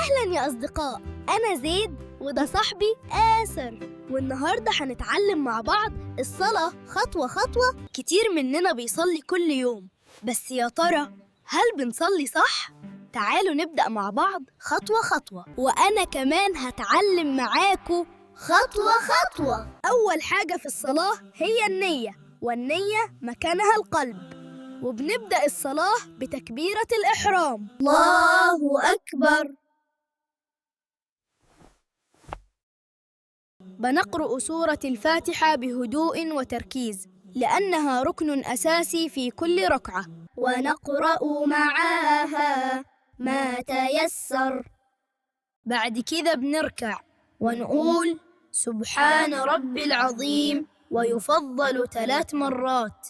أهلاً يا أصدقاء، أنا زيد وده صاحبي آسر، والنهاردة هنتعلم مع بعض الصلاة خطوة خطوة. كتير مننا بيصلي كل يوم، بس يا ترى هل بنصلي صح؟ تعالوا نبدأ مع بعض خطوة خطوة، وأنا كمان هتعلم معاكم خطوة خطوة. أول حاجة في الصلاة هي النية، والنية مكانها القلب، وبنبدأ الصلاة بتكبيرة الإحرام، الله أكبر. بنقرأ سورة الفاتحة بهدوء وتركيز، لأنها ركن أساسي في كل ركعة، ونقرأ معاها ما تيسر. بعد كده بنركع ونقول سبحان ربي العظيم، ويفضل 3 مرات.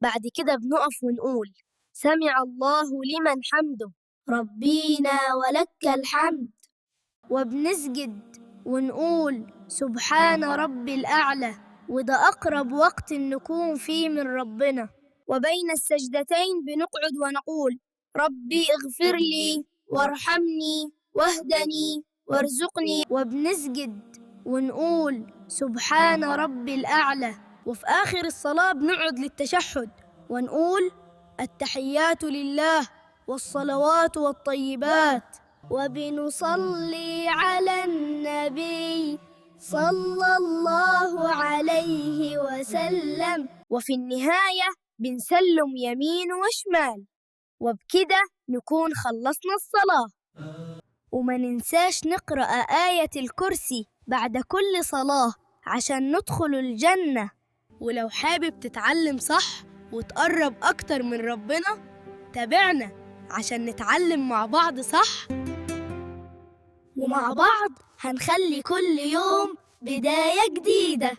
بعد كده بنقف ونقول سمع الله لمن حمده، ربينا ولك الحمد. وبنسجد ونقول سبحان ربي الأعلى، وده أقرب وقت نكون فيه من ربنا. وبين السجدتين بنقعد ونقول ربي اغفر لي وارحمني واهدني وارزقني. وبنسجد ونقول سبحان ربي الأعلى. وفي آخر الصلاة بنقعد للتشهد ونقول التحيات لله والصلوات والطيبات، وبنصلي على النبي صلى الله عليه وسلم. وفي النهاية بنسلم يمين وشمال، وبكده نكون خلصنا الصلاة. وما ننساش نقرأ آية الكرسي بعد كل صلاة عشان ندخل الجنة. ولو حابب تتعلم صح وتقرب أكتر من ربنا، تابعنا عشان نتعلم مع بعض صح، ومع بعض هنخلي كل يوم بداية جديدة.